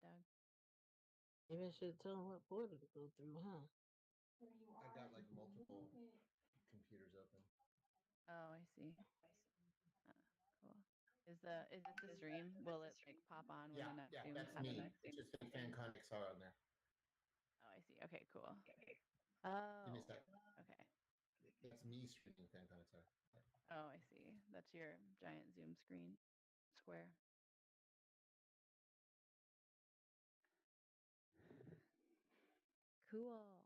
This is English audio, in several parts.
Doug. Maybe I should have told him what portal to go through, huh? I got like multiple computers open. Oh, I see. Cool. Is it the stream? Will it like pop on when Yeah, the next yeah, Zoom that's happens? me. Just say FanConXR on there. Oh, I see. Okay, cool. Give me a Oh, sec. okay. That's me streaming FanConXR. Oh, I see. That's your giant Zoom screen square. Cool.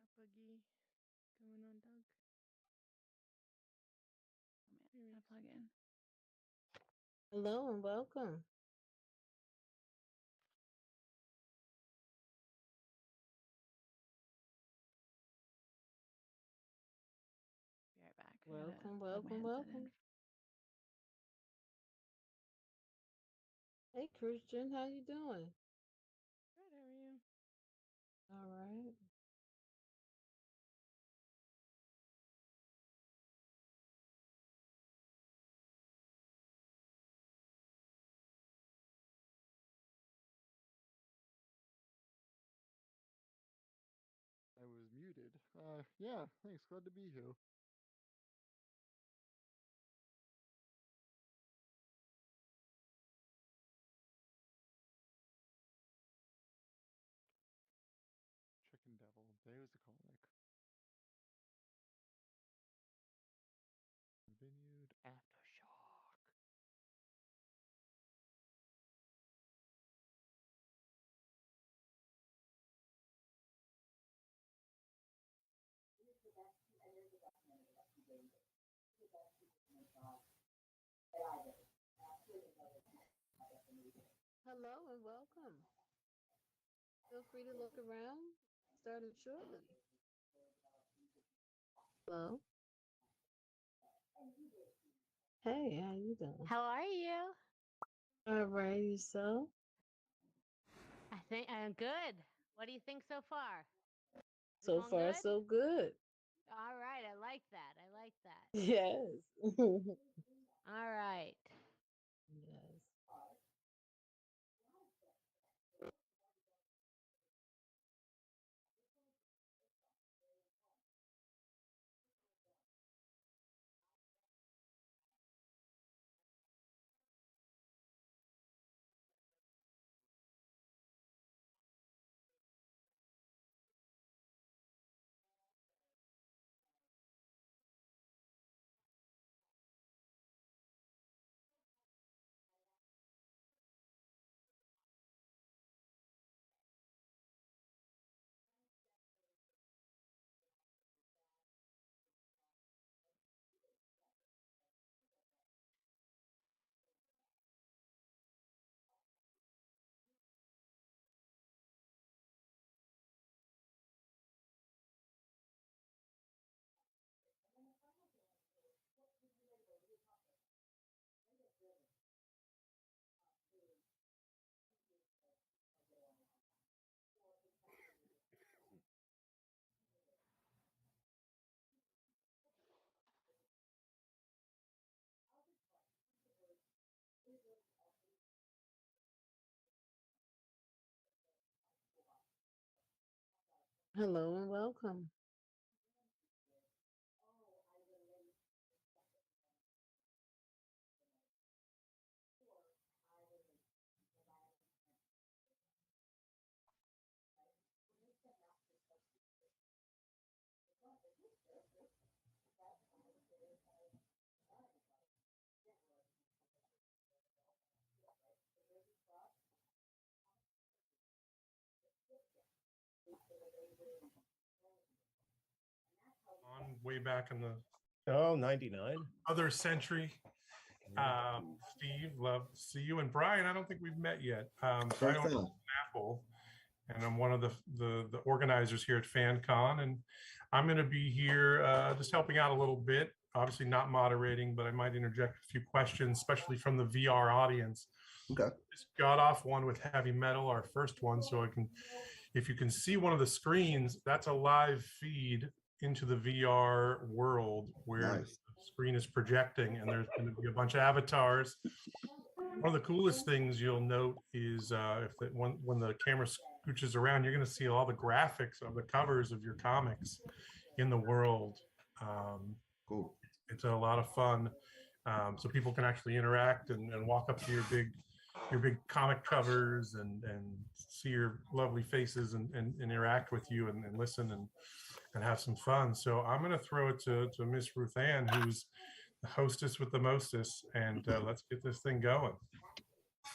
Up, Boogie. Going on, Doug? Oh man, gotta plug in. Hello and welcome. Be right back. I gotta Welcome, plug my welcome, headset in. welcome. Hey, Christian, how you doing? Good, how are you? All right. I was muted. Yeah, thanks. Glad to be here. Chicken Devil. There's the comic. Continued AfterShock. Hello and welcome. Feel free to look around. Starting shortly. Hello. Hey, how you doing? How are you? All right, yourself? I think I'm good. What do you think so far? Is it So going far, good? so good. All right, I like that. I like that. Yes. All right. Yes. Hello and welcome. On way back in the 99 other century. Steve, love to see you. And Brian, I don't think we've met yet. I own Apple, and I'm one of the organizers here at FanCon, and I'm going to be here just helping out a little bit. Obviously, not moderating, but I might interject a few questions, especially from the VR audience. Okay. Just got off one with heavy metal, our first one, so I can, if you can see one of the screens, that's a live feed into the VR world where Nice. the screen is projecting, and there's going to be a bunch of avatars One of the coolest things you'll note is when the camera scooches around, you're going to see all the graphics of the covers of your comics in the world. Cool. It's a lot of fun, so people can actually interact and walk up to your big comic covers and see your lovely faces and interact with you and listen and have some fun. So I'm going to throw it to Miss RuthAnn, who's the hostess with the mostest, and let's get this thing going.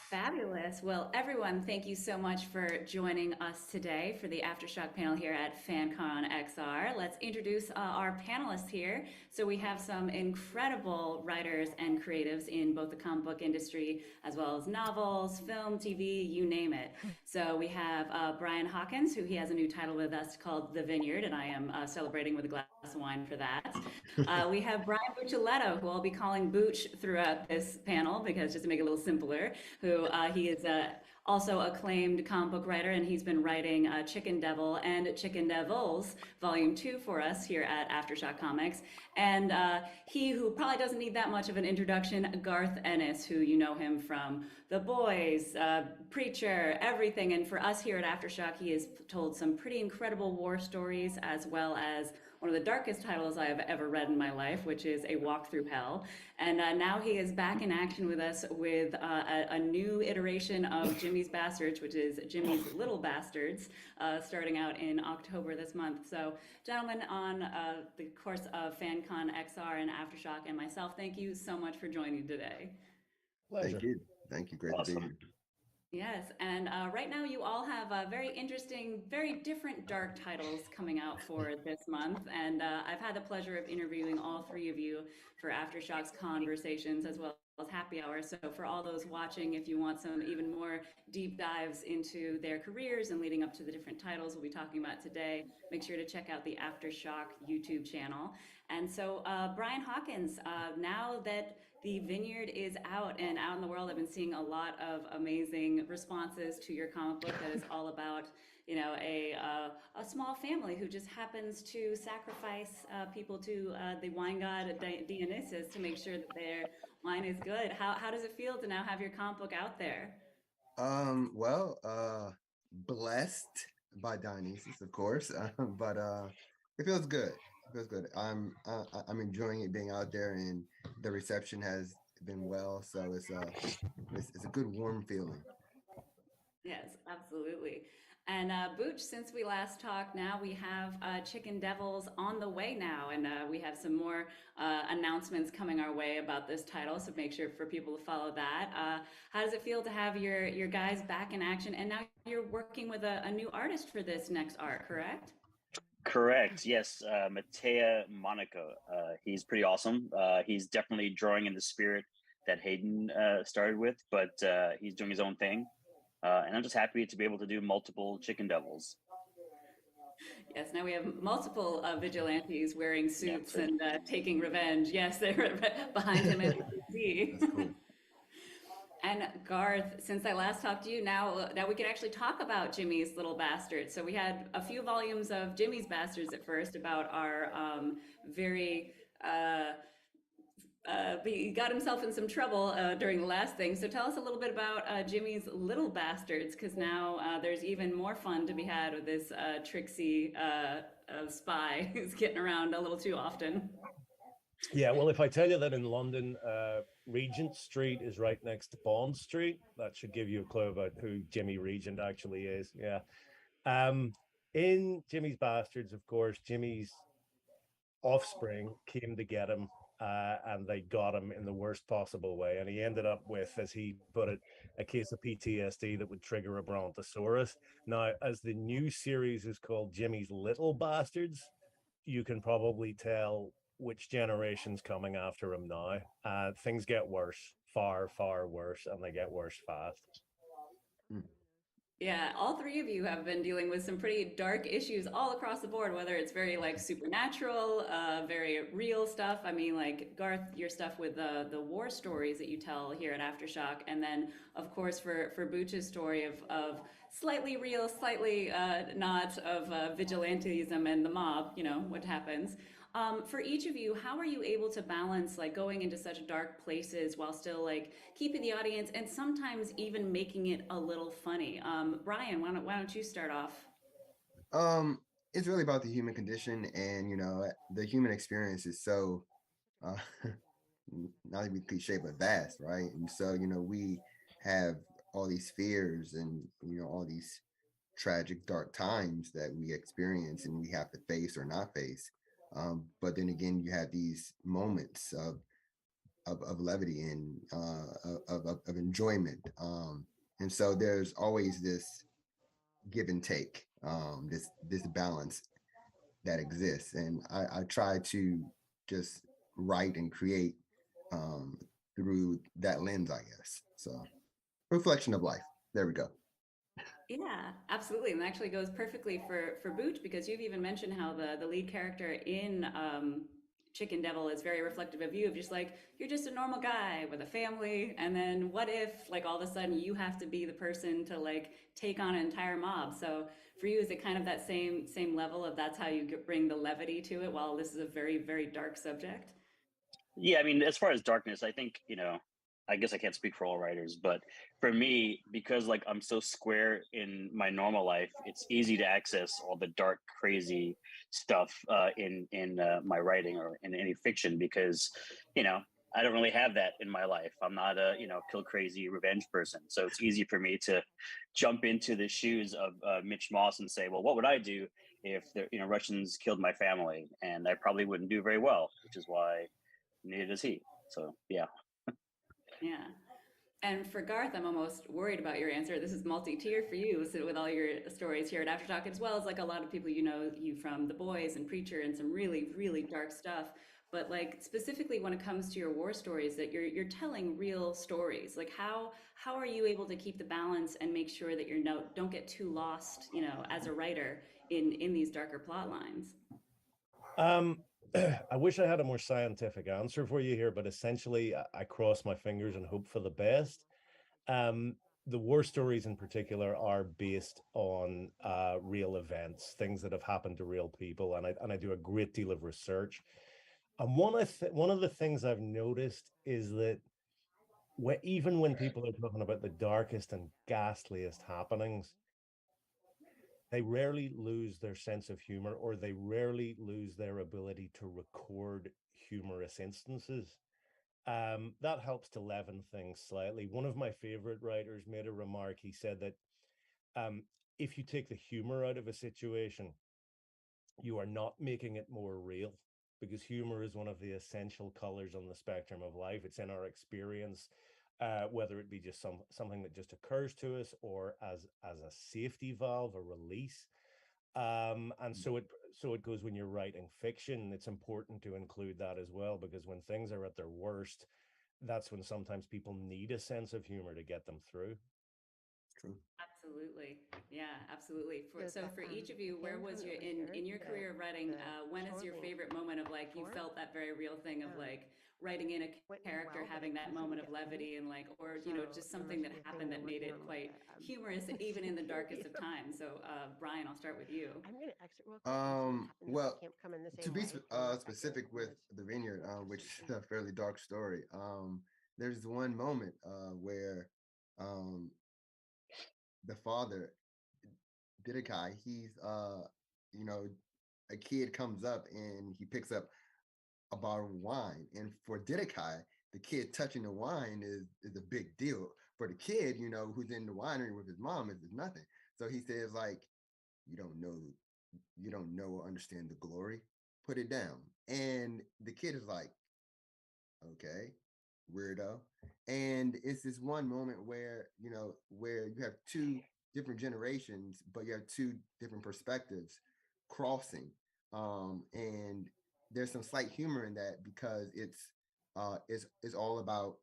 Fabulous. Well, everyone, thank you so much for joining us today for the AfterShock panel here at FanConXR. Let's introduce our panelists here. So we have some incredible writers and creatives in both the comic book industry, as well as novels, film, TV, you name it. So we have Brian Hawkins, who he has a new title with us called The Vineyard, and I am celebrating with a glass of wine for that. We have Brian Buccellato, who I'll be calling Booch throughout this panel, because just to make it a little simpler, who he is also acclaimed comic book writer, and he's been writing Chicken Devil and Chicken Devils Volume 2 for us here at AfterShock Comics. And he who probably doesn't need that much of an introduction, Garth Ennis, who you know him from The Boys, Preacher, everything. And for us here at AfterShock, he has told some pretty incredible war stories, as well as one of the darkest titles I have ever read in my life, which is A Walk Through Hell. And now he is back in action with us with a new iteration of Jimmy's Bastards, which is Jimmy's Little Bastards, starting out in October this month. So, gentlemen, on the course of FanConXR and AfterShock and myself, thank you so much for joining today. Pleasure. Thank you. Thank you. Great to be here. Yes, and right now you all have very interesting, very different dark titles coming out for this month, and I've had the pleasure of interviewing all three of you for AfterShock's Conversations, as well as Happy Hour. So for all those watching, if you want some even more deep dives into their careers and leading up to the different titles we'll be talking about today, make sure to check out the AfterShock YouTube channel. And so Brian Hawkins, now that the Vineyard is out and out in the world, I've been seeing a lot of amazing responses to your comic book that is all about, you know, a small family who just happens to sacrifice people to the wine god Dionysus to make sure that their wine is good. How does it feel to now have your comic book out there? Blessed by Dionysus, of course, but it feels good. It feels good. I'm enjoying it being out there, and the reception has been well. So it's a good warm feeling. Yes, absolutely. And Booch, since we last talked, now we have Chicken Devils on the way now, and we have some more announcements coming our way about this title. So make sure for people to follow that. How does it feel to have your guys back in action? And now you're working with a new artist for this next art, correct? Correct. Yes, Matea Monaco. He's pretty awesome. He's definitely drawing in the spirit that Hayden started with, but he's doing his own thing. And I'm just happy to be able to do multiple Chicken Devils. Yes, now we have multiple vigilantes wearing suits and taking revenge. Yes, they're behind him at the Cool. And Garth, since I last talked to you, now we can actually talk about Jimmy's Little Bastards. So we had a few volumes of Jimmy's Bastards at first about our he got himself in some trouble during the last thing. So tell us a little bit about Jimmy's Little Bastards, because now there's even more fun to be had with this tricksy spy who's getting around a little too often. Yeah, well, if I tell you that in London, Regent Street is right next to Bond Street, that should give you a clue about who Jimmy Regent actually is. Yeah. In Jimmy's Bastards, of course, Jimmy's offspring came to get him, and they got him in the worst possible way. And he ended up with, as he put it, a case of PTSD that would trigger a brontosaurus. Now, as the new series is called Jimmy's Little Bastards, you can probably tell which generation's coming after him now. Things get worse, far, far worse, and they get worse fast. Yeah, all three of you have been dealing with some pretty dark issues all across the board, whether it's very like supernatural, very real stuff. I mean, like Garth, your stuff with the war stories that you tell here at AfterShock, and then of course for Booch's story of slightly real, slightly not, of vigilantism and the mob, you know, what happens. For each of you, how are you able to balance like going into such dark places while still like keeping the audience and sometimes even making it a little funny? Brian, why don't you start off? It's really about the human condition, and the human experience is so uh not to be cliche, but vast, right? And so, we have all these fears and, all these tragic, dark times that we experience and we have to face or not face. But then again, you have these moments of levity and of enjoyment. And so there's always this give and take, this balance that exists. And I try to just write and create through that lens, I guess. So reflection of life. There we go. Yeah, absolutely. And that actually goes perfectly for Booch, because you've even mentioned how the lead character in Chicken Devil is very reflective of you, of just like, you're just a normal guy with a family. And then what if like all of a sudden you have to be the person to like take on an entire mob? So for you, is it kind of that same level of that's how you bring the levity to it while this is a very, very dark subject? Yeah, I mean, as far as darkness, I think, I guess I can't speak for all writers, but for me, because like I'm so square in my normal life, it's easy to access all the dark, crazy stuff in my writing or in any fiction, because I don't really have that in my life. I'm not a kill crazy revenge person, so it's easy for me to jump into the shoes of Mitch Moss and say, well, what would I do if the Russians killed my family? And I probably wouldn't do very well, which is why neither does he. So yeah. Yeah. And for Garth, I'm almost worried about your answer. This is multi-tier for you, so with all your stories here at AfterShock, as well as like a lot of people you from The Boys and Preacher and some really, really dark stuff. But like specifically when it comes to your war stories, that you're telling real stories. Like how are you able to keep the balance and make sure that don't get too lost, as a writer in these darker plot lines? I wish I had a more scientific answer for you here, but essentially I cross my fingers and hope for the best. The war stories in particular are based on real events, things that have happened to real people, and I do a great deal of research. And one of the things I've noticed is that even when people are talking about the darkest and ghastliest happenings, they rarely lose their sense of humor, or they rarely lose their ability to record humorous instances. That helps to leaven things slightly. One of my favorite writers made a remark. He said that if you take the humor out of a situation, you are not making it more real, because humor is one of the essential colors on the spectrum of life. It's in our experience, whether it be just something that just occurs to us, or as a safety valve, a release. And so it goes when you're writing fiction. It's important to include that as well, because when things are at their worst, that's when sometimes people need a sense of humor to get them through. True. Absolutely. Yeah, absolutely. So for each of you, where was your Fan in your career of writing, when is your favorite moment of like you felt that very real thing of like writing in a character having that moment of levity and like, or just something that happened that made it quite humorous even in the darkest of times? So Brian, I'll start with you. I'm gonna exit real quick. Well, can't come in the to same be way. specific with the vineyard, which is a fairly dark story, there's one moment where the father, Didakai, he's a kid comes up and he picks up a bottle of wine, and for Didakai, the kid touching the wine is a big deal. For the kid, who's in the winery with his mom, is nothing. So he says, like, you don't know or understand the glory, put it down. And the kid is like, okay, weirdo. And it's this one moment where where you have two different generations, but you have two different perspectives crossing, and there's some slight humor in that, because it's all about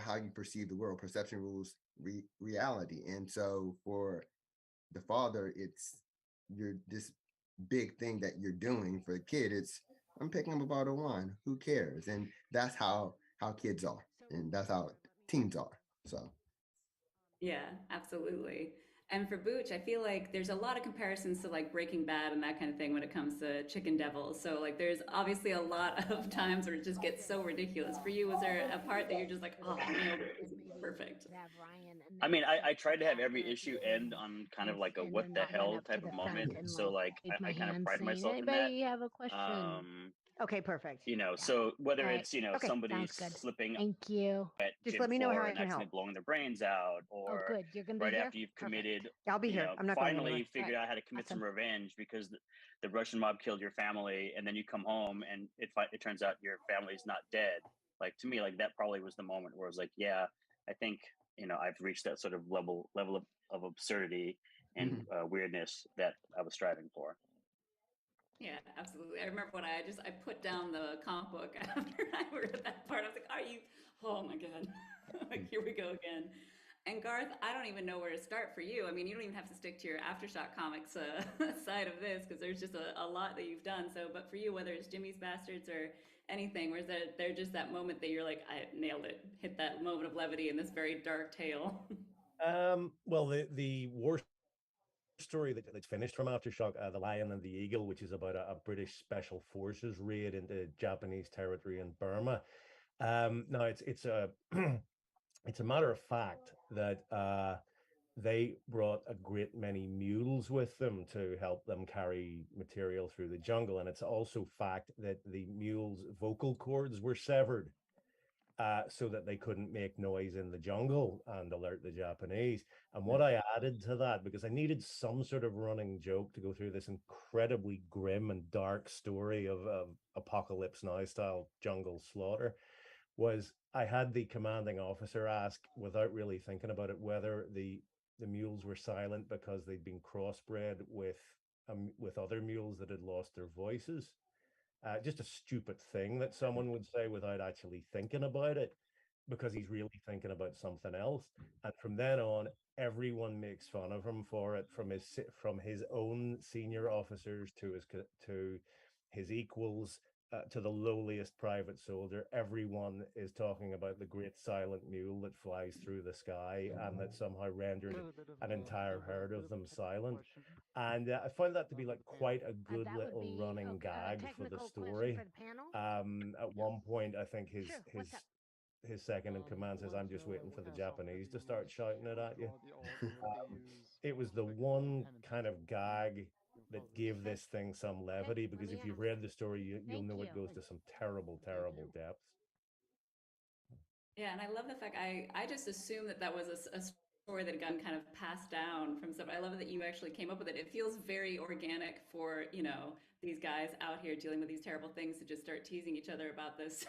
how you perceive the world. Perception rules reality. And so for the father, it's you're this big thing that you're doing. For the kid, it's, I'm picking up a bottle of wine, who cares? And that's how kids are, and that's how teens are. So Yeah, absolutely. And for Booch, I feel like there's a lot of comparisons to like Breaking Bad and that kind of thing when it comes to Chicken Devils. So like there's obviously a lot of times where it just gets so ridiculous. For you, was there a part that you're just like, oh, nailed it, it's perfect? I mean, I tried to have every issue end on kind of like a what the hell type of moment. So like I kind of pride myself in that. Anybody have a question? Okay, perfect. You know, Yeah. so whether Right. it's, you know, Okay, somebody sounds good. slipping Thank you. at Just gym let me know how floor I and can accidentally help. blowing their brains out, Oh, or good. You're gonna be right here? after you've Perfect. committed, I'll be you here. know, I'm not going finally anywhere. figured out how to commit some revenge because the Russian mob killed your family, and then you come home and it turns out your family's not dead. Like, to me, like that probably was the moment where I was like, yeah, I think, you know, I've reached that sort of level of absurdity and weirdness that I was striving for. Yeah, absolutely. I remember when I put down the comic book after I read that part. I was like, are you, oh my God, like here we go again. And Garth, I don't even know where to start for you. I mean, you don't even have to stick to your AfterShock comics side of this, because there's just a lot that you've done. So, but for you, whether it's Jimmy's Bastards or anything, where's that, they're just that moment that you're like, I nailed it, hit that moment of levity in this very dark tale. Well, the war story that's finished from AfterShock, The Lion and the Eagle, which is about a British special forces raid into Japanese territory in Burma. Now it's a it's a matter of fact that they brought a great many mules with them to help them carry material through the jungle, and it's also fact that the mules' vocal cords were severed. So that they couldn't make noise in the jungle and alert the Japanese. And what I added to that, because I needed some sort of running joke to go through this incredibly grim and dark story of Apocalypse Now style jungle slaughter, was I had the commanding officer ask, without really thinking about it, whether the mules were silent because they'd been crossbred with other mules that had lost their voices. Just a stupid thing that someone would say without actually thinking about it, because he's really thinking about something else. And from then on, everyone makes fun of him for it, from his own senior officers to his equals, to the lowliest private soldier. Everyone is talking about the great silent mule that flies through the sky and that somehow rendered an entire herd of them silent. And I find that to be like quite a good little running gag for the story. At one point, I think his second in command says, "I'm just waiting for the Japanese to start shouting it at you." It was the one kind of gag that gave this thing some levity, because if you've read the story, you'll know it goes to some terrible, terrible depths. Yeah, and I love the fact I just assumed that was a story that had gotten kind of passed down from stuff. I love that you actually came up with it. It feels very organic for, you know, these guys out here dealing with these terrible things to just start teasing each other about this.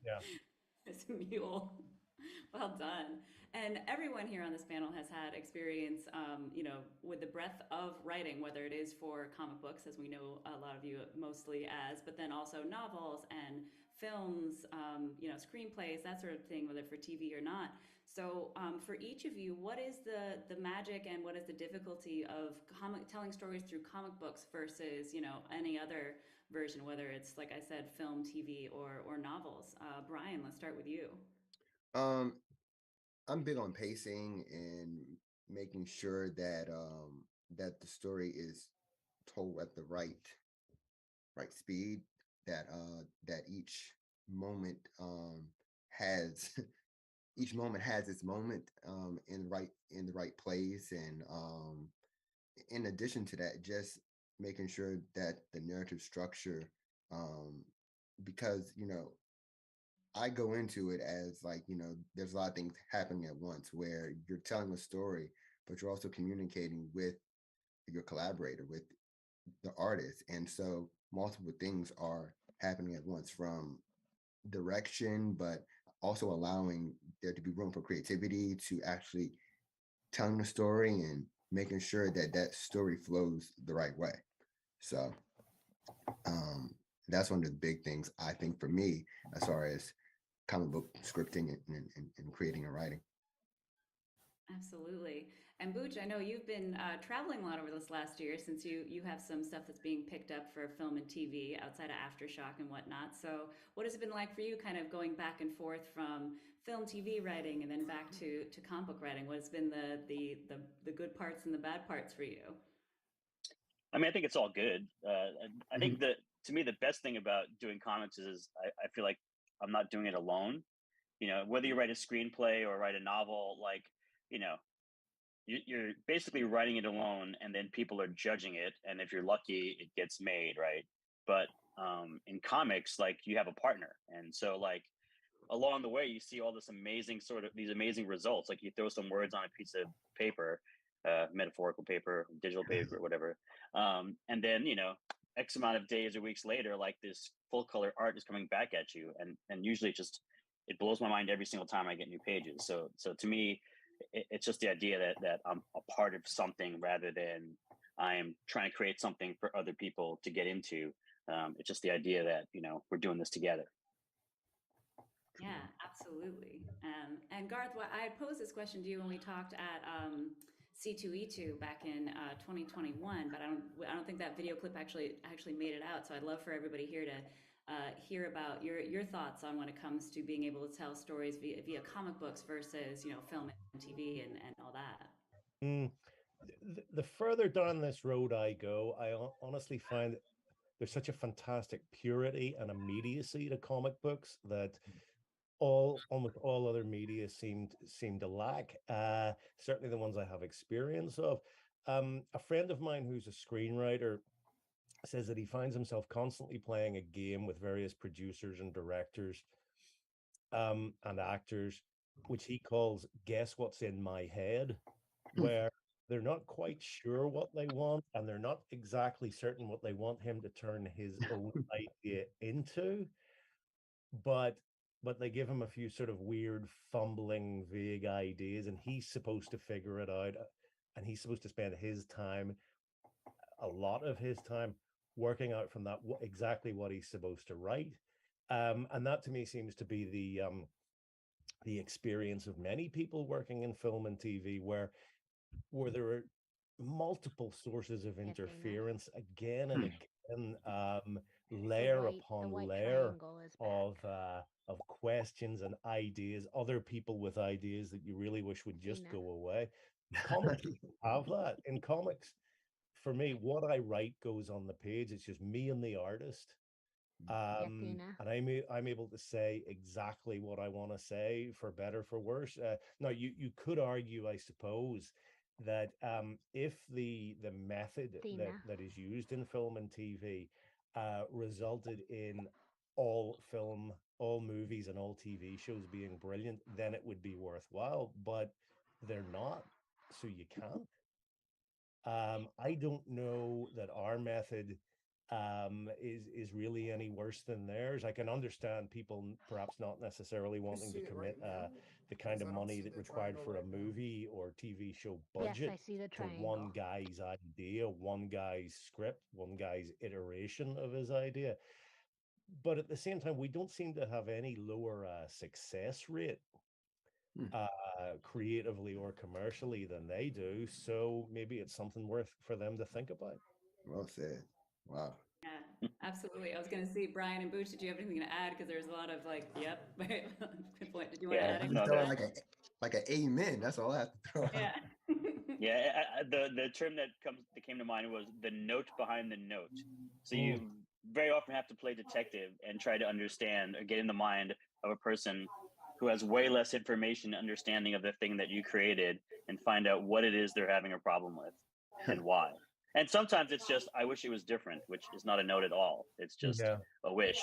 Yeah. This mule. Well done. And everyone here on this panel has had experience, you know, with the breadth of writing, whether it is for comic books, as we know a lot of you mostly as, but then also novels and films, you know, screenplays, that sort of thing, whether for TV or not. So for each of you, what is the magic and what is the difficulty of telling stories through comic books versus, you know, any other version, whether it's, like I said, film, TV, or novels? Brian, let's start with you. I'm big on pacing and making sure that that the story is told at the right speed, that that each moment has each moment has its moment in the right place. And in addition to that, just making sure that the narrative structure, because, you know, I go into it as like, you know, there's a lot of things happening at once where you're telling a story, but you're also communicating with your collaborator, with the artist. And so multiple things are happening at once, from direction, but also allowing there to be room for creativity to actually telling the story and making sure that that story flows the right way. So that's one of the big things I think for me, as far as comic book scripting and creating and writing. Absolutely. And Booch, I know you've been traveling a lot over this last year since you have some stuff that's being picked up for film and TV outside of AfterShock and whatnot. So what has it been like for you kind of going back and forth from film TV writing and then back to comic book writing? What has been the good parts and the bad parts for you? I mean, I think it's all good. I think that to me, the best thing about doing comics is I feel like I'm not doing it alone. You know, whether you write a screenplay or write a novel, like, you know, you're basically writing it alone, and then people are judging it, and if you're lucky, it gets made, right? But in comics, like, you have a partner, and so, like, along the way, you see all this amazing these amazing results. Like, you throw some words on a piece of paper, metaphorical paper, digital paper, whatever, and then, you know, X amount of days or weeks later, like, this full color art is coming back at you, and usually it blows my mind every single time I get new pages. So to me, it's just the idea that I'm a part of something rather than I'm trying to create something for other people to get into. It's just the idea that, you know, we're doing this together. Yeah, absolutely. And Garth, I posed this question to you when we talked at C2E2 back in 2021, but I don't think that video clip actually made it out. So I'd love for everybody here to hear about your thoughts on when it comes to being able to tell stories via comic books versus, you know, film and TV and all that. The further down this road I go, I honestly find there's such a fantastic purity and immediacy to comic books that almost all other media seem to lack. Certainly the ones I have experience of. A friend of mine who's a screenwriter says that he finds himself constantly playing a game with various producers and directors and actors, which he calls "Guess What's in My Head," where they're not quite sure what they want, and they're not exactly certain what they want him to turn his own idea into, but they give him a few sort of weird, fumbling, vague ideas, and he's supposed to figure it out, and he's supposed to spend a lot of his time working out from that exactly what he's supposed to write. And that to me seems to be the experience of many people working in film and TV, where there are multiple sources of interference again and again, layer upon layer of questions and ideas, other people with ideas that you really wish would just go away. Comics have that. In comics, for me, what I write goes on the page. It's just me and the artist. And I'm able to say exactly what I want to say, for better, for worse. Now, you could argue, I suppose, that if the method that is used in film and TV resulted in all movies and all TV shows being brilliant, then it would be worthwhile. But they're not, so you can't. I don't know that our method is really any worse than theirs. I can understand people perhaps not necessarily wanting to commit the kind of money that required for a movie or TV show budget to one guy's idea, one guy's script, one guy's iteration of his idea. But at the same time, we don't seem to have any lower success rate creatively or commercially than they do. So maybe it's something worth for them to think about. Well said. Wow. Yeah, absolutely. I was going to see Brian and Booch, did you have anything to add? Because there's a lot of like, yep. Good point. Did you want to add anything? Like an amen. That's all I have to throw. Yeah. Yeah, the term that came to mind was the note behind the note. So you very often have to play detective and try to understand or get in the mind of a person who has way less information, understanding of the thing that you created, and find out what it is they're having a problem with and why. And sometimes it's just, I wish it was different, which is not a note at all. It's just a wish.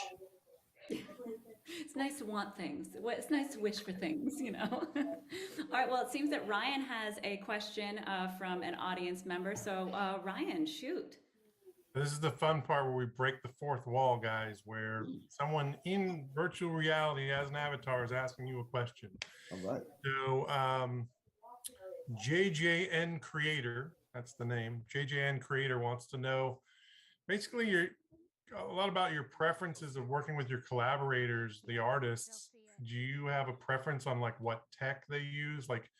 It's nice to want things. It's nice to wish for things, you know. All right, well, it seems that Ryan has a question from an audience member. So Ryan, shoot. This is the fun part where we break the fourth wall, guys, where someone in virtual reality as an avatar is asking you a question. All right. So JJN Creator, that's the name, JJN Creator wants to know basically a lot about your preferences of working with your collaborators, the artists. Do you have a preference on like what tech they use? Like,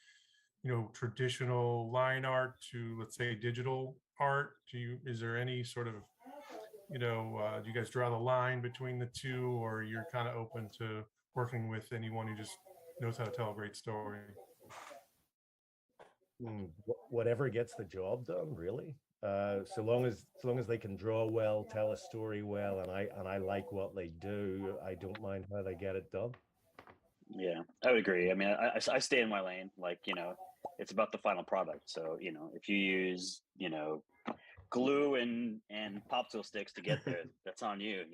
traditional line art to, let's say, digital art? Is there any sort of, do you guys draw the line between the two, or you're kind of open to working with anyone who just knows how to tell a great story? Whatever gets the job done, really. So long as they can draw well, tell a story well, and I like what they do, I don't mind how they get it done. Yeah, I would agree. I mean, I stay in my lane. Like, it's about the final product. So, if you use, glue and popsicle sticks to get there, that's on you,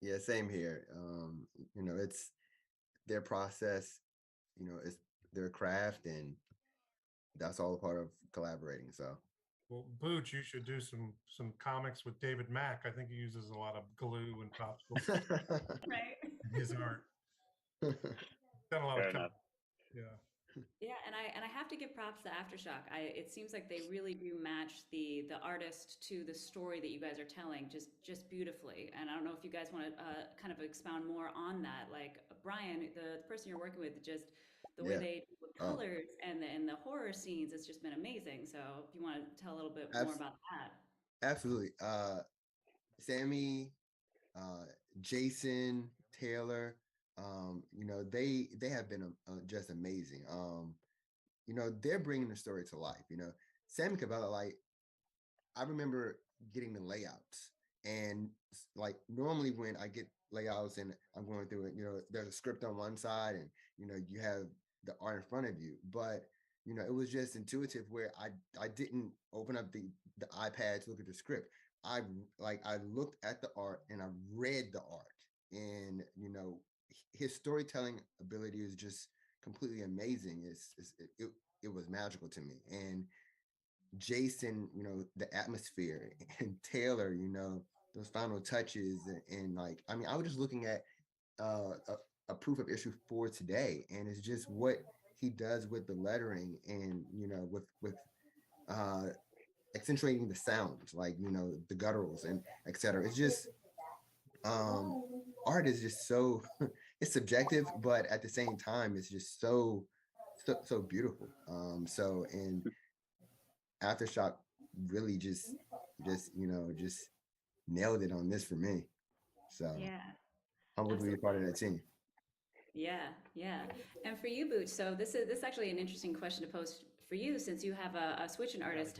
Yeah, same here. It's their process, it's their craft, and that's all a part of collaborating. So, Well, Booch, you should do some comics with David Mack. I think he uses a lot of glue and popsicle Right. in his art. Done a lot Fair of enough. Yeah, and I have to give props to AfterShock. It seems like they really do match the artist to the story that you guys are telling just beautifully. And I don't know if you guys want to kind of expound more on that. Like Brian, the person you're working with, just the way they do the colors and the horror scenes, it's just been amazing. So if you want to tell a little bit more about that. Absolutely. Sammy, Jason, Taylor, they have been just amazing. They're bringing the story to life. Sammy Cavella, like, I remember getting the layouts, and like normally when I get layouts and I'm going through it, there's a script on one side and you have the art in front of you, but it was just intuitive where I didn't open up the iPad to look at the script. I looked at the art and I read the art, and his storytelling ability is just completely amazing. It was magical to me. And Jason, the atmosphere, and Taylor, those final touches, and like, I mean, I was just looking at a proof of issue 4 today, and it's just what he does with the lettering, and with accentuating the sounds, like the gutturals and etc. It's just art is just so it's subjective, but at the same time it's just so beautiful. And AfterShock really just nailed it on this for me. So Yeah, humbled to be a part of that team. Yeah. And for you, Booch, so this is actually an interesting question to pose for you, since you have a switch-in artist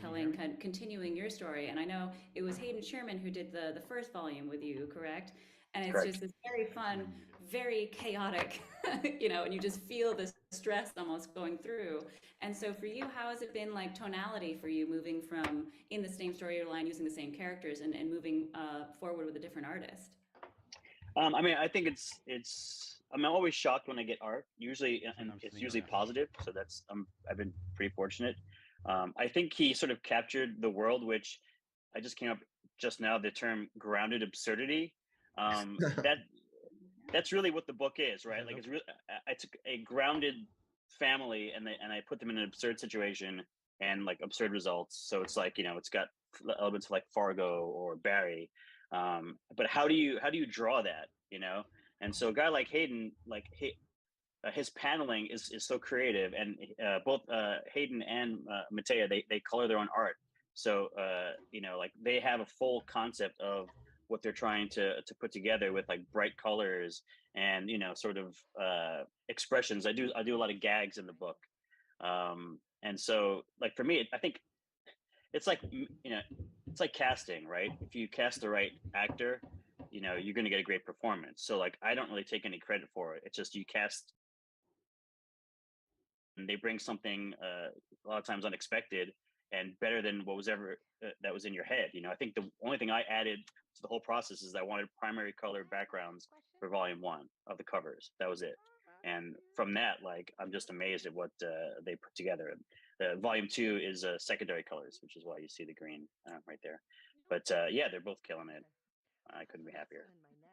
continuing your story. And I know it was Hayden Sherman who did the first volume with you, correct? And it's just this very fun, very chaotic, and you just feel this stress almost going through. And so for you, how has it been like tonality for you, moving from in the same storyline, using the same characters, and moving forward with a different artist? I mean, I think I'm always shocked when I get art. Usually, and it's usually positive. So that's I've been pretty fortunate. I think he sort of captured the world, which I just came up just now, the term grounded absurdity. That's really what the book is, right? Like, it's really, I took a grounded family and I put them in an absurd situation and like absurd results. So it's like, it's got elements of like Fargo or Barry. But how do you draw that, And so a guy like Hayden, like his paneling is so creative, and both Hayden and Matea, they color their own art. So like they have a full concept of what they're trying to put together with like bright colors and sort of expressions. I do a lot of gags in the book, and so like for me, I think it's like it's like casting, right? If you cast the right actor, you're going to get a great performance. So like I don't really take any credit for it. It's just you cast and they bring something a lot of times unexpected and better than what was ever that was in your head. I think the only thing I added to the whole process is I wanted primary color backgrounds for volume 1 of the covers. That was it. And from that, like, I'm just amazed at what they put together. Volume 2 is secondary colors, which is why you see the green right there. But yeah, they're both killing it. I couldn't be happier.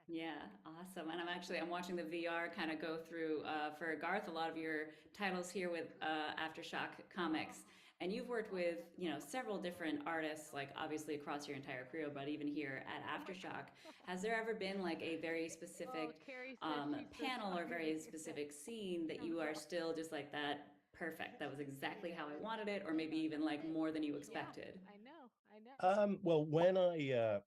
Yeah, awesome. And I'm watching the VR kind of go through for Garth, a lot of your titles here with AfterShock Comics. And you've worked with, several different artists, like obviously across your entire career, but even here at AfterShock. Has there ever been like a very specific panel or very specific scene that you are still just like that perfect. That was exactly how I wanted it, or maybe even like more than you expected? I know. Well, when I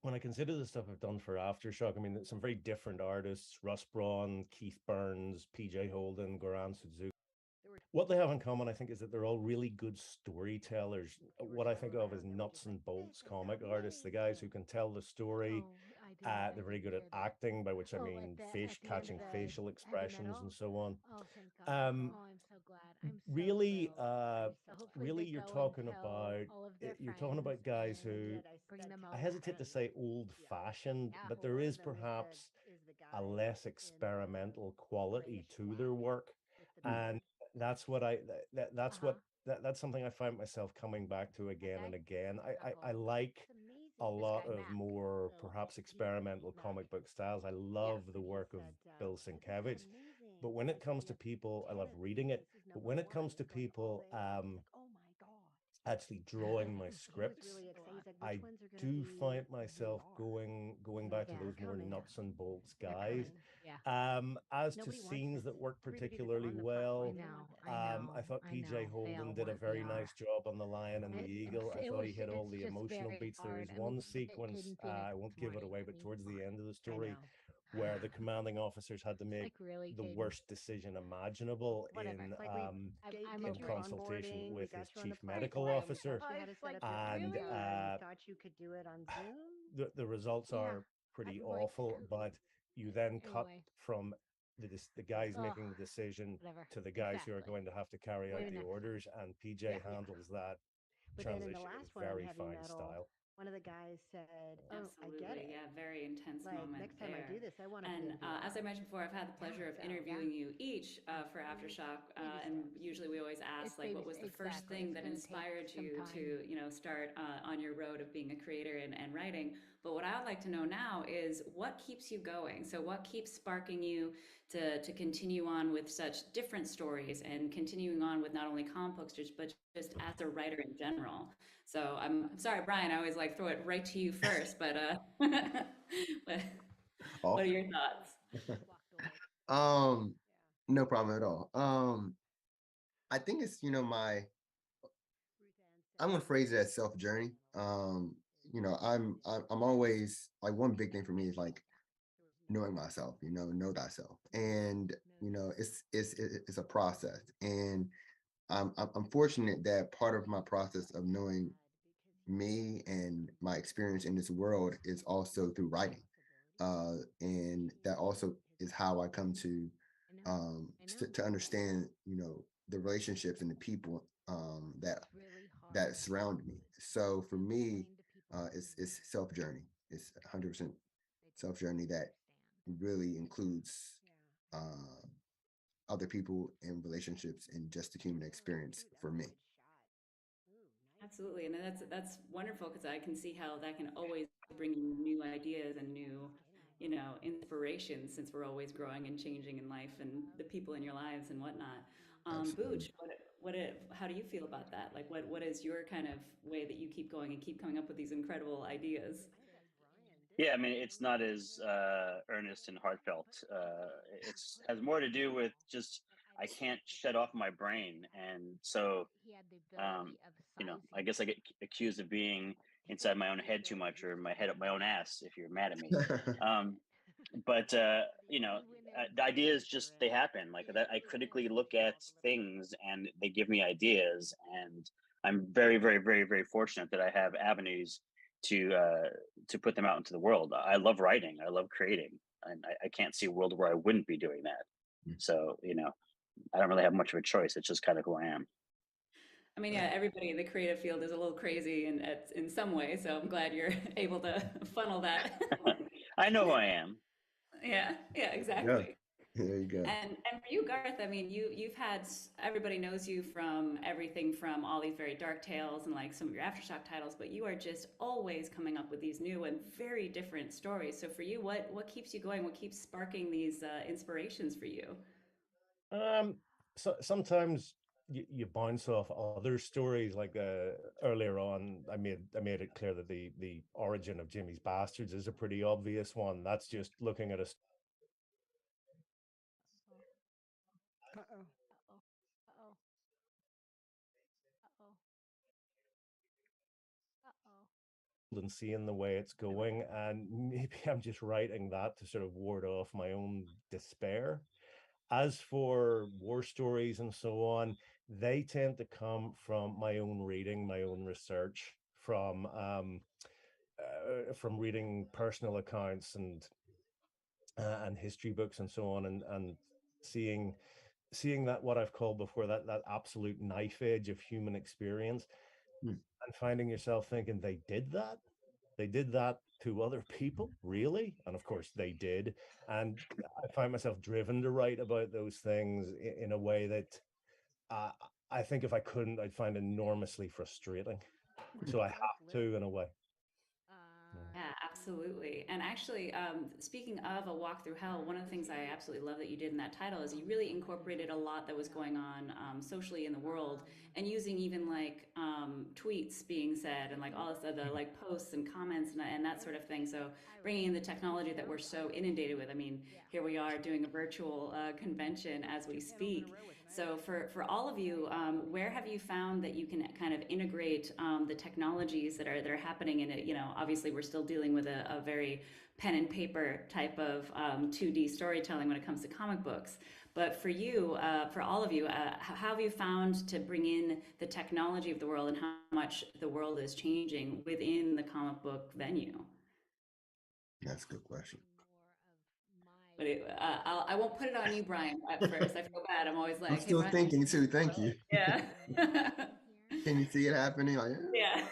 when I consider the stuff I've done for AfterShock, I mean, some very different artists: Russ Braun, Keith Burns, PJ Holden, Goran Suzuki. What they have in common, I think, is that they're all really good storytellers. What I think of as nuts and bolts comic artists, the guys who can tell the story. They're very good at acting, by which I mean catching facial expressions and so on. Oh, thank God. Um, I'm so glad. I'm so really, thrilled. Hopefully really, they you're go and talking tell about all of their you're talking about guys friends who and bring them I over. hesitate to say old-fashioned, but there is perhaps a less experimental quality to their work, and that's what that's something I find myself coming back to again and again. I like a lot of more perhaps experimental comic book styles. I love the work of Bill Sienkiewicz, but when it comes to people, I love reading it. But when it comes to people actually drawing my scripts, I do find myself going back to those more nuts and bolts guys. As to scenes that work particularly well, I thought PJ Holden did a very nice job on The Lion and the Eagle. I thought he hit all the emotional beats. There is one sequence, I won't give it away, but towards the end of the story, where the commanding officers had to make the worst decision imaginable in consultation with his chief medical officer. And thought you could do it on Zoom. the results are pretty awful, but you then cut from the guys making the decision to the guys who are going to have to carry out the orders, and PJ handles that transition in very fine style. One of the guys said, "Oh, Absolutely. I get it. Yeah, very intense Like, moment next time there. I do this, I want to And as I mentioned before, I've had the pleasure of interviewing you each for AfterShock, and usually we always ask, like, what was the first thing that inspired you to, start on your road of being a creator and writing? But what I would like to know now is what keeps you going? So what keeps sparking you to continue on with such different stories and continuing on with not only comic books, but just as a writer in general? So I'm sorry, Brian, I always like throw it right to you first, but what are your thoughts? No problem at all. I think it's, I'm gonna phrase it as self-journey. I'm always like, one big thing for me is like knowing myself, know thyself. And it's a process. And I'm fortunate that part of my process of knowing me and my experience in this world is also through writing. And that also is how I come to understand, the relationships and the people that surround me. So for me, it's self-journey. It's 100% self-journey that really includes other people and relationships and just the human experience for me. Absolutely, and that's wonderful, because I can see how that can always bring you new ideas and new, inspiration, since we're always growing and changing in life and the people in your lives and whatnot. Booch, how do you feel about that? Like, what is your kind of way that you keep going and keep coming up with these incredible ideas? Yeah, I mean, it's not as earnest and heartfelt. It's has more to do with just I can't shut off my brain, and so I guess I get accused of being inside my own head too much, or my head up my own ass, if you're mad at me. But the ideas just they happen like that. I critically look at things, and they give me ideas, and I'm very, very, very, very fortunate that I have avenues to put them out into the world. I love writing. I love creating, and I can't see a world where I wouldn't be doing that. So I don't really have much of a choice. It's just kind of who I am. I mean, yeah, everybody in the creative field is a little crazy in some way, so I'm glad you're able to funnel that. I know who I am. Yeah, exactly. Yeah. There you go. And for you, Garth, I mean, you've had, everybody knows you from everything from all these very dark tales and like some of your AfterShock titles, but you are just always coming up with these new and very different stories. So for you, what keeps you going? What keeps sparking these inspirations for you? So sometimes you bounce off other stories. Like earlier on, I made it clear that the origin of Jimmy's Bastards is a pretty obvious one. That's just looking at a and seeing the way it's going, and maybe I'm just writing that to sort of ward off my own despair. As for war stories and so on, they tend to come from my own reading, my own research, from reading personal accounts and history books and so on, and seeing that, what I've called before, that absolute knife edge of human experience, and finding yourself thinking, they did that to other people, really? And of course they did. And I find myself driven to write about those things in a way that I think if I couldn't, I'd find enormously frustrating. So I have to, in a way. Yeah, absolutely. And actually, speaking of A Walk Through Hell, one of the things I absolutely love that you did in that title is you really incorporated a lot that was going on socially in the world, and using even like tweets being said and like all this other like posts and comments and that sort of thing. So bringing in the technology that we're so inundated with. I mean, here we are doing a virtual convention as we speak. So for all of you, where have you found that you can kind of integrate the technologies that are happening in it? You know, obviously we're still dealing with a very pen and paper type of 2D storytelling when it comes to comic books. But for you, for all of you, how have you found to bring in the technology of the world and how much the world is changing within the comic book venue? That's a good question. But I won't put it on you, Brian, at first. I feel bad. I'm always like, I'm still hey, thinking too. Thank you. Yeah. Can you see it happening? Like, Yeah,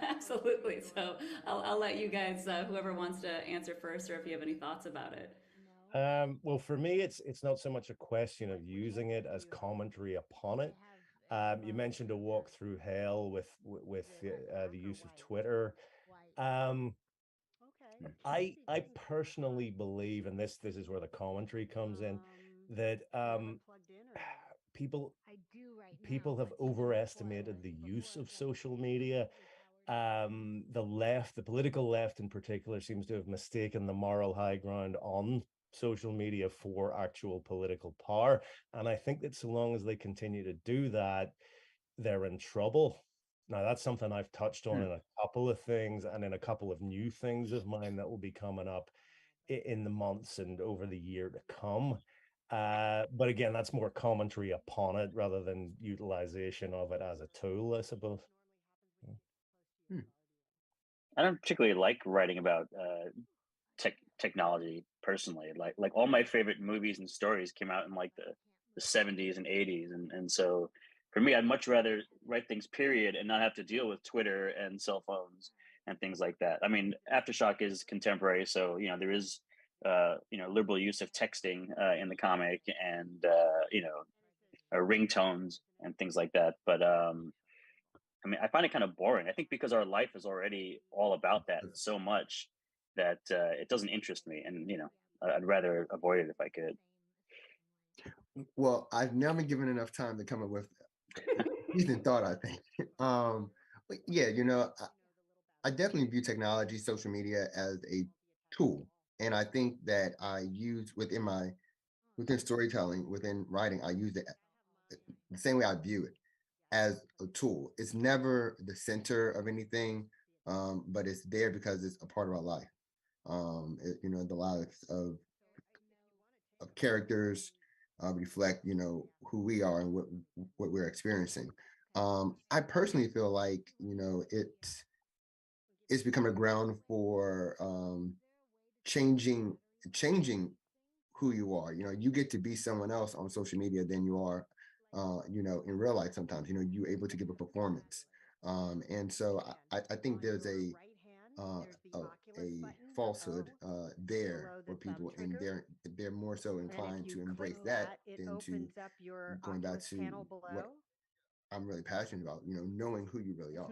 absolutely. So I'll let you guys, whoever wants to answer first, or if you have any thoughts about it. Well, for me, it's not so much a question of using it as commentary upon it. You mentioned A Walk Through Hell with the use of Twitter. I personally believe, and this is where the commentary comes in, that people have overestimated the use of social media. The political left in particular, seems to have mistaken the moral high ground on social media for actual political power. And I think that so long as they continue to do that, they're in trouble. Now, that's something I've touched on in a couple of things and in a couple of new things of mine that will be coming up in the months and over the year to come. But again, that's more commentary upon it rather than utilization of it as a tool, I suppose. I don't particularly like writing about technology personally. Like all my favorite movies and stories came out in like the 70s and 80s, and so for me, I'd much rather write things period and not have to deal with Twitter and cell phones and things like that. I mean, AfterShock is contemporary, so you know there is liberal use of texting in the comic, and ringtones and things like that. But I mean, I find it kind of boring. I think because our life is already all about that so much that it doesn't interest me, and I'd rather avoid it if I could. Well, I've never been given enough time to come up with decent thought, I think. But yeah, I definitely view technology, social media as a tool. And I think that I use within storytelling, within writing, I use it the same way I view it, as a tool. It's never the center of anything, but it's there because it's a part of our life. The lives of characters reflect, who we are and what we're experiencing. I personally feel like, it's become a ground for changing who you are. You get to be someone else on social media than you are in real life. Sometimes you're able to give a performance, and so I think there's a falsehood there for people, and they're more so inclined to embrace that than to going back to what I'm really passionate about, knowing who you really are.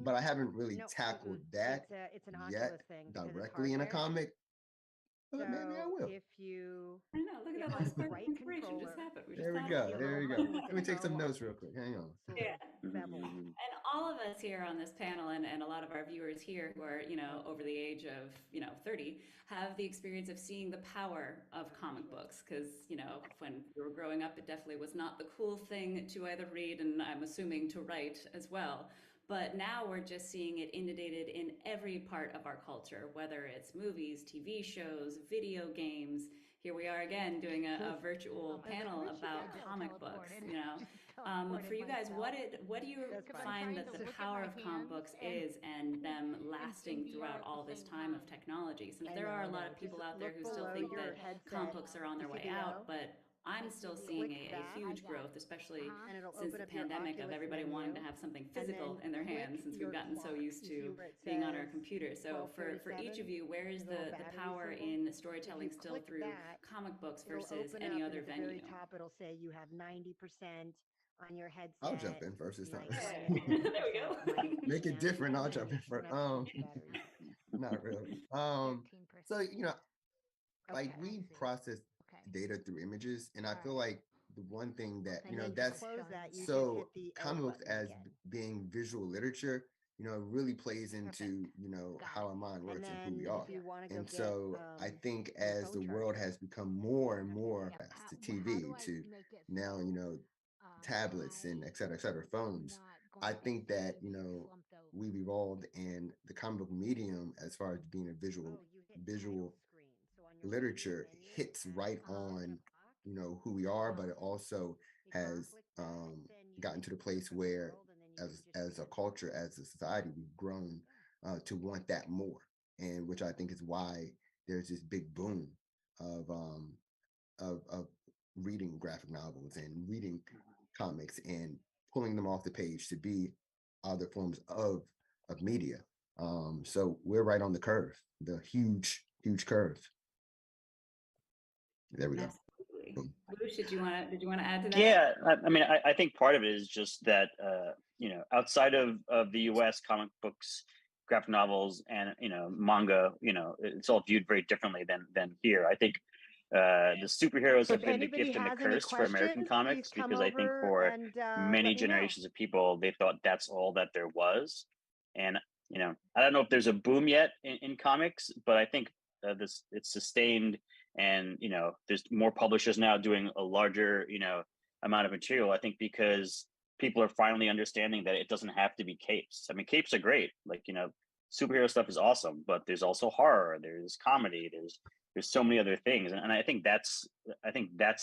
But I haven't really tackled that yet directly in a comic. But maybe I will. If you, I know, look at that, like spark of inspiration just happened. There we go. There we go. Let me take some notes real quick. Hang on. Yeah. And all of us here on this panel and a lot of our viewers here who are, over the age of, 30 have the experience of seeing the power of comic books. Because, when we were growing up, it definitely was not the cool thing to either read and I'm assuming to write as well. But now we're just seeing it inundated in every part of our culture, whether it's movies, TV shows, video games. Here we are again doing a virtual panel about comic books. For you guys, what do you find that the power of comic books is and them lasting throughout all this time of technology? Since there are a lot of people out there who still think that comic books are on their way out, but I'm still seeing a huge growth, especially since the pandemic, of everybody wanting to have something physical in their hands, since we've gotten so used to being on our computer. So for each of you, where is the power in storytelling still through comic books versus any other venue? At the very top, it'll say you have 90% on your headset. I'll jump in first this time. There we go. Make it different. I'll jump in first. Not really. So like we process data through images, and I feel like the one thing that that's so comic books as being visual literature, really plays into how our mind works and who we are. And so I think as the world has become more and more fast to TV to now tablets and et cetera, phones, I think that we've evolved, and the comic book medium, as far as being a visual literature, hits right on who we are, but it also has gotten to the place where as a culture, as a society, we've grown to want that more, and which I think is why there's this big boom of reading graphic novels and reading comics and pulling them off the page to be other forms of media. So we're right on the curve, the huge curve. There we go. Absolutely. Bruce, did you want to add to that? Yeah, I mean, I think part of it is just that outside of the U.S., comic books, graphic novels, and manga, it's all viewed very differently than here. I think the superheroes have been the gift and the curse for American comics, because I think for many generations of people, they thought that's all that there was. And I don't know if there's a boom yet in comics, but I think it's sustained. And there's more publishers now doing a larger amount of material, I think, because people are finally understanding that it doesn't have to be capes. I mean, capes are great, like superhero stuff is awesome, but there's also horror, there's comedy, there's so many other things, and I think that's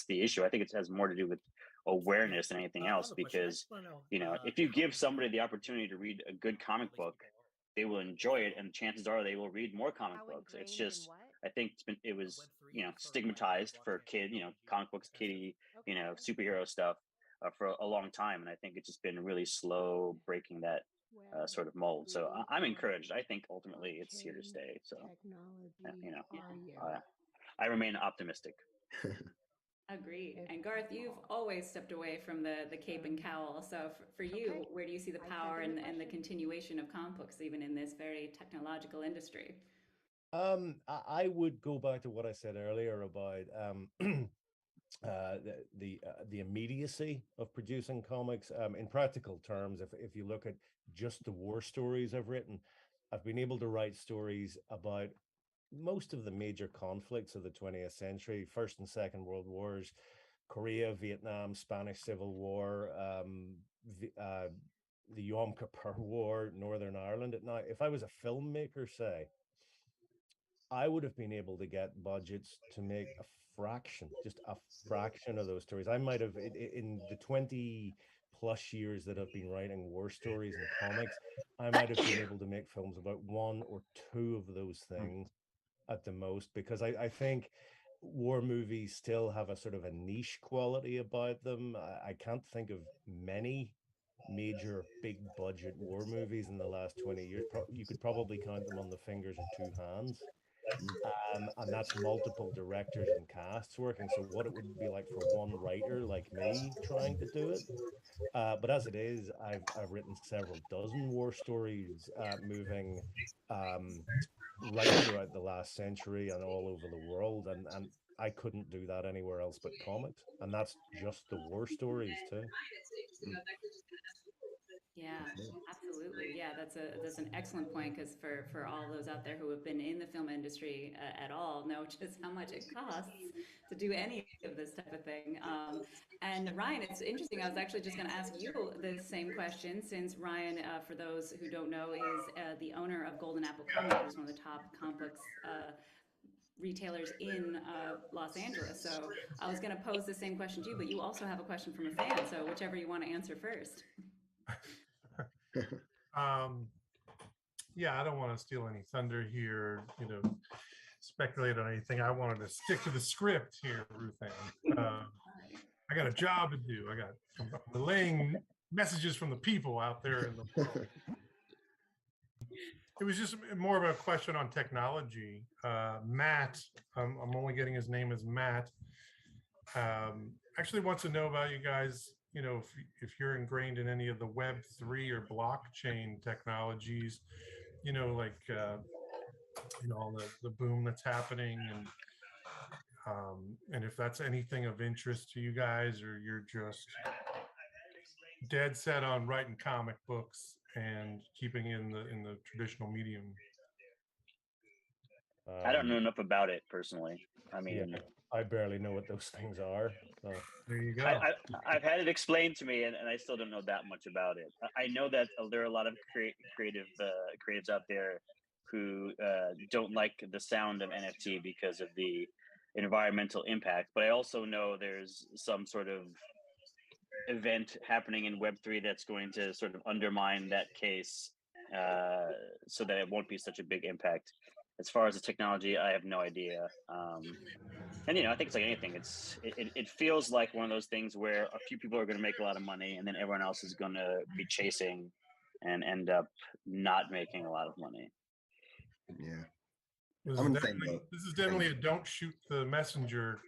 the issue. I think it has more to do with awareness than anything else, because if you give somebody the opportunity to read a good comic book, they will enjoy it, and chances are they will read more comic books. It's just, I think it was stigmatized for comic books, kiddie, superhero stuff for a long time, and I think it's just been really slow breaking that sort of mold. So I'm encouraged. I think ultimately it's here to stay. So I remain optimistic. Agreed. And Garth, you've always stepped away from the cape and cowl. So for you, where do you see the power and the continuation of comic books, even in this very technological industry? I would go back to what I said earlier about the immediacy of producing comics. In practical terms, if you look at just the war stories I've written, I've been able to write stories about most of the major conflicts of the 20th century, First and Second World Wars, Korea, Vietnam, Spanish Civil War, the Yom Kippur War, Northern Ireland. Now, if I was a filmmaker, say, I would have been able to get budgets to make just a fraction of those stories. I might have, in the 20 plus years that I've been writing war stories and comics, I might have been able to make films about one or two of those things at the most, because I think war movies still have a sort of a niche quality about them. I can't think of many major big budget war movies in the last 20 years. You could probably count them on the fingers of two hands. And that's multiple directors and casts working. So what it would be like for one writer like me trying to do it. But as it is, I've written several dozen war stories, moving right throughout the last century and all over the world, and I couldn't do that anywhere else but comics, and that's just the war stories too. Yeah, absolutely. Yeah, that's an excellent point, because for all those out there who have been in the film industry at all know just how much it costs to do any of this type of thing. And Ryan, it's interesting. I was actually just going to ask you the same question, since Ryan, for those who don't know, is the owner of Golden Apple Comics, which is one of the top comic books retailers in Los Angeles. So I was going to pose the same question to you, but you also have a question from a fan. So whichever you want to answer first. Yeah, I don't want to steal any thunder here, speculate on anything. I wanted to stick to the script here, RuthAnn. I got a job to do. I'm relaying messages from the people out there in the world. It was just more of a question on technology. Matt, I'm only getting his name as Matt, actually wants to know about you guys, if you're ingrained in any of the Web3 or blockchain technologies, like, all the boom that's happening, and if that's anything of interest to you guys, or you're just dead set on writing comic books and keeping in the traditional medium. I don't know enough about it personally. I mean, yeah, I barely know what those things are. So. There you go. I've had it explained to me, and I still don't know that much about it. I know that there are a lot of creatives out there who don't like the sound of NFT because of the environmental impact. But I also know there's some sort of event happening in Web3 that's going to sort of undermine that case, so that it won't be such a big impact. As far as the technology, I have no idea. And I think it's like anything. It feels like one of those things where a few people are going to make a lot of money, and then everyone else is going to be chasing and end up not making a lot of money. Yeah. This is definitely a don't shoot the messenger.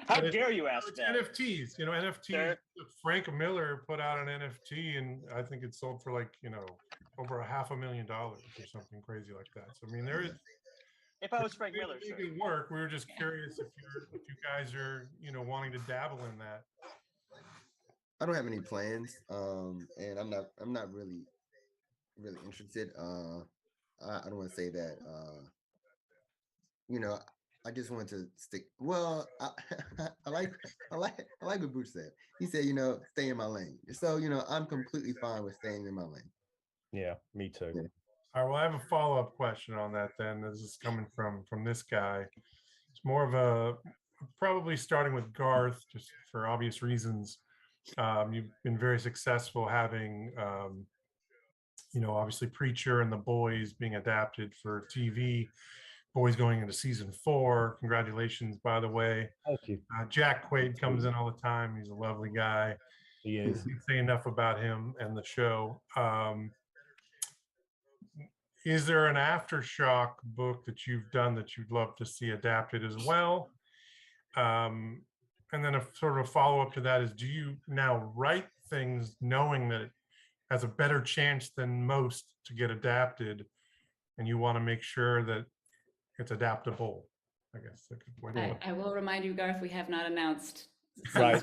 How dare you ask that? NFTs, NFTs. Frank Miller put out an NFT, and I think it sold for like, over $500,000 or something crazy like that. So I mean, there is. If I was Frank Miller, sure. Work. We were just curious if you guys are, wanting to dabble in that. I don't have any plans, and I'm not really interested. I don't want to say that. I just want to stick. Well, I like what Bruce said. He said, stay in my lane. So I'm completely fine with staying in my lane. Yeah, me too. Yeah. All right, well, I have a follow-up question on that then. This is coming from this guy. It's more of a, probably starting with Garth, just for obvious reasons. You've been very successful having, obviously Preacher and The Boys being adapted for TV. Boys going into season 4. Congratulations, by the way. Thank you. Jack Quaid comes in all the time. He's a lovely guy. He is. Can't say enough about him and the show. Is there an AfterShock book that you've done that you'd love to see adapted as well? And then a sort of follow-up to that is, do you now write things knowing that it has a better chance than most to get adapted, and you want to make sure that it's adaptable? I guess that's a good point. I will remind you, Garth, we have not announced. Right.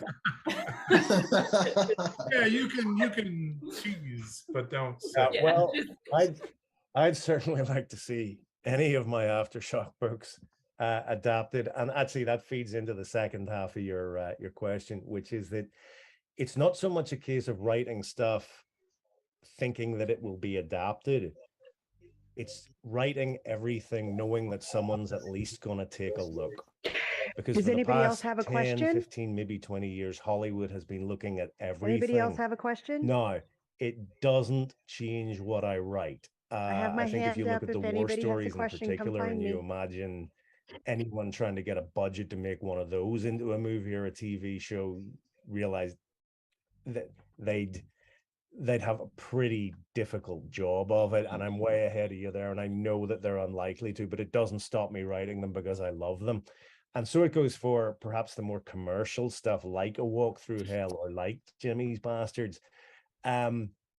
Yeah, you can tease, but don't. Well, I'd certainly like to see any of my AfterShock books adapted, and actually that feeds into the second half of your question, which is that it's not so much a case of writing stuff thinking that it will be adapted. It's writing everything knowing that someone's at least going to take a look. Because does anybody else have a 10, question? 15, maybe 20 years, Hollywood has been looking at everything. Anybody else have a question? No, it doesn't change what I write. I have my I think if you hand look up. at the If war anybody has a stories in question, come particular, find and me. you imagine anyone trying to get a budget to make one of those into a movie or a TV show, realize that they'd have a pretty difficult job of it. And I'm way ahead of you there, and I know that they're unlikely to, but it doesn't stop me writing them because I love them. And so it goes for perhaps the more commercial stuff, like A Walk Through Hell or like Jimmy's Bastards.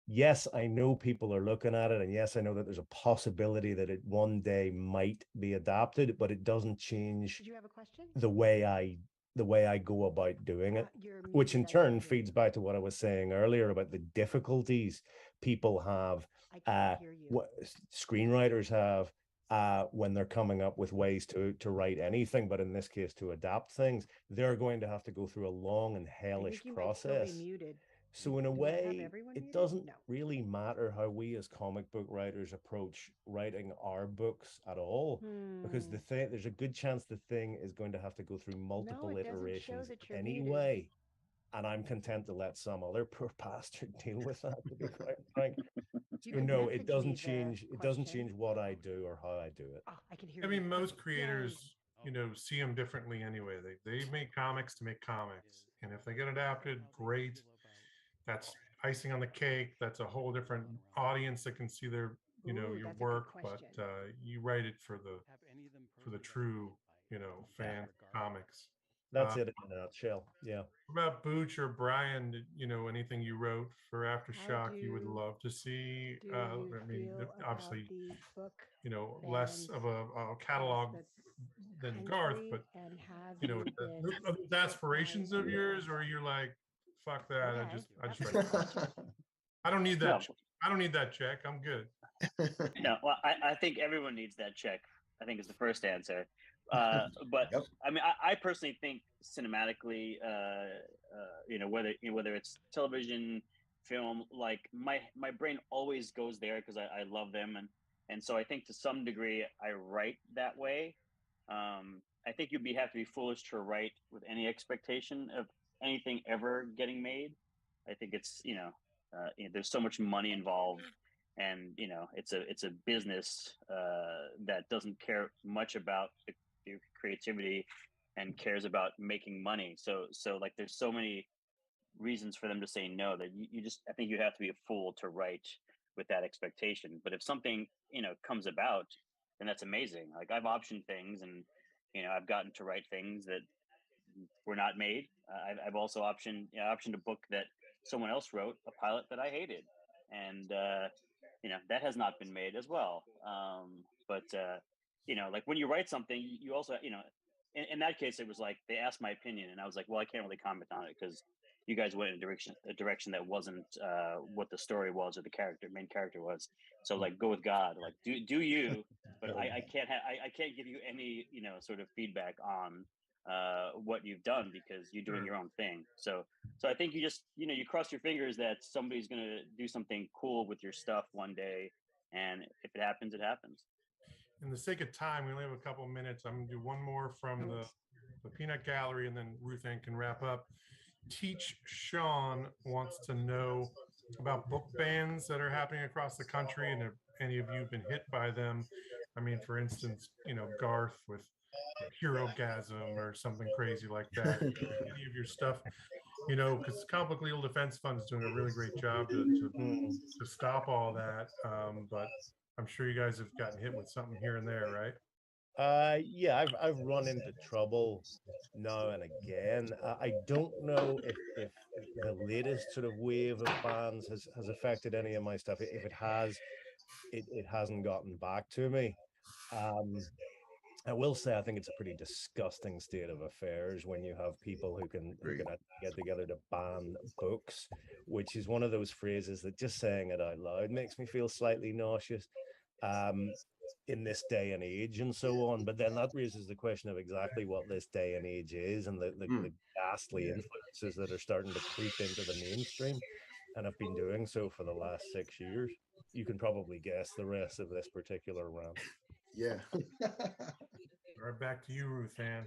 Yes, I know people are looking at it, and yes, I know that there's a possibility that it one day might be adapted, but it doesn't change Did you have a question? the way I the way I go about doing it, You're which in muted, I can't turn hear feeds you. back to what I was saying earlier about the difficulties people have, I can't hear you. what screenwriters have when they're coming up with ways to write anything, but in this case to adapt things. They're going to have to go through a long and I hellish think you might still be process. muted. So in a Do I have way, everyone it muted? doesn't No. really matter how we as comic book writers approach writing our books at all, because the thing, there's a good chance the thing is going to have to go through multiple No, it doesn't show iterations that you're muted. anyway. And I'm content to let some other poor bastard deal with that, to be quite frank. You So can no, message it doesn't me the change. It doesn't question. change what I do or how I do it. Oh, I can hear I you. mean, most Perfect. creators, you know, see them differently anyway. They make comics to make comics, and if they get adapted, great. That's icing on the cake. That's a whole different audience that can see their, you know, Ooh, your that's a good work. But question. you write it for the true, you know, fan comics. That's it in a nutshell. Yeah. What about Booch or Brian? You know, anything you wrote for AfterShock you would love to see? Do I you mean, feel obviously, about the book you know, less bans of a catalog across the than Garth, country, but and have you know, you been are those hit by aspirations of any yours, of or you're like, fuck that, I Okay, just that's a write. good question. I don't need No. that. I don't need that check. I'm good. No, well, I think everyone needs that check. I think is the first answer. But Yep. I mean, I personally think cinematically, you know, whether it's television, film, like my brain always goes there because I love them, and so I think to some degree I write that way. I think you'd have to be foolish to write with any expectation of anything ever getting made. I think it's you know, there's so much money involved, and you know it's a business that doesn't care much about the creativity and cares about making money. So like there's so many reasons for them to say no that you just I think you have to be a fool to write with that expectation. But if something you know comes about, then that's amazing. Like I've optioned things, and you know I've gotten to write things that were not made. I've also optioned a book that someone else wrote, a pilot that I hated, and you know that has not been made as well. But you know, like when you write something, you also you know, in that case, it was like they asked my opinion, and I was like, well, I can't really comment on it because you guys went in a direction that wasn't what the story was or the main character was. So like, go with God. Like, do you? But I can't I can't give you any you know sort of feedback on what you've done because you're doing your own thing. So I think you just you know you cross your fingers that somebody's gonna do something cool with your stuff one day, and if it happens, it happens. In the sake of time, we only have a couple of minutes. I'm gonna do one more from the peanut gallery, and then RuthAnn can wrap up. Teach Sean wants to know about book bans that are happening across the country, and if any of you have been hit by them. I mean, for instance, you know, Garth with Herogasm or something crazy like that. Any of your stuff, you know, because Comic Book Legal Defense Fund is doing a really great job to stop all that. But I'm sure you guys have gotten hit with something here and there, right? Yeah, I've run into trouble now and again. I don't know if the latest sort of wave of bans has affected any of my stuff. If it has, it hasn't gotten back to me. I will say I think it's a pretty disgusting state of affairs when you have people who can get together to ban books, which is one of those phrases that just saying it out loud makes me feel slightly nauseous. In this day and age and so on. But then that raises the question of exactly what this day and age is and the ghastly influences that are starting to creep into the mainstream and have been doing so for the last 6 years. You can probably guess the rest of this particular rant. Yeah. All right, back to you, RuthAnn.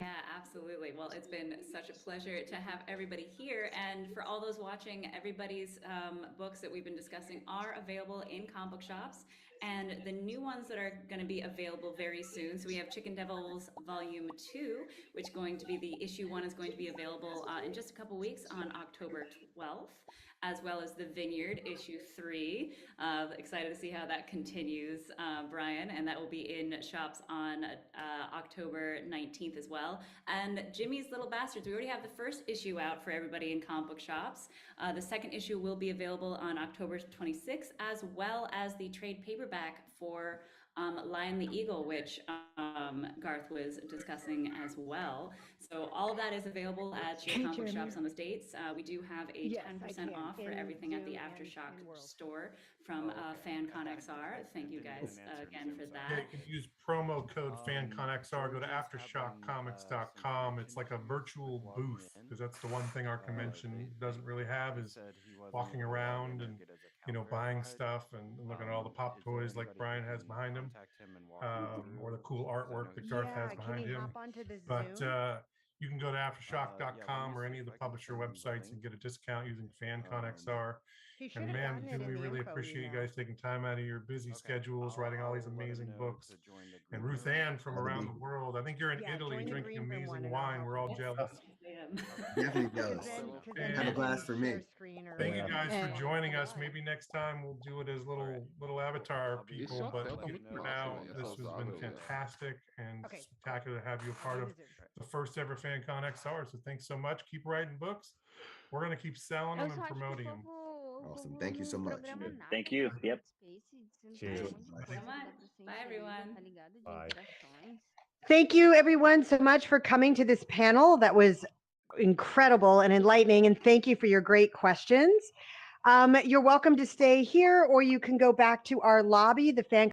Yeah, absolutely. Well, it's been such a pleasure to have everybody here. And for all those watching, everybody's books that we've been discussing are available in comic book shops. And the new ones that are going to be available very soon. So we have Chicken Devils Volume 2, which going to be the issue 1 is going to be available in just a couple weeks on October 12th, as well as The Vineyard issue 3. Excited to see how that continues, Brian, and that will be in shops on October 19th as well. And Jimmy's Little Bastards, we already have the first issue out for everybody in comic book shops. The second issue will be available on October 26th, as well as the trade paperback for Lion the Eagle, which Garth was discussing as well. So all of that is available at your comic book shops on the States. We do have a 10% off for everything at the AfterShock store from FanConXR. Thank you guys again for Yeah, that. you can use promo code FanConXR. Go to AfterShockComics.com. It's like a virtual booth, because that's the one thing our convention doesn't really have, is walking around and buying stuff and looking at all the pop toys like Brian has behind him, or the cool artwork that Garth has behind him. But you can go to AfterShock.com or any of the publisher websites and get a discount using FanConXR. And man, do we really appreciate you guys taking time out of your busy schedules, writing all these amazing books. And RuthAnn from around the world, I think you're in Italy drinking amazing wine. We're all jealous. Definitely jealous. Have a glass for me. Thank you guys for joining us. Maybe next time we'll do it as little avatar people, but for now, this has been fantastic and spectacular to have you a part of the first ever FanCon XR. So thanks so much. Keep writing books. We're going to keep selling them and promoting them. Awesome. Thank you so much. Thank you. Yep. Cheers. Bye, everyone. Bye. Thank you, everyone, so much for coming to this panel. That was incredible and enlightening. And thank you for your great questions. You're welcome to stay here, or you can go back to our lobby, the Fan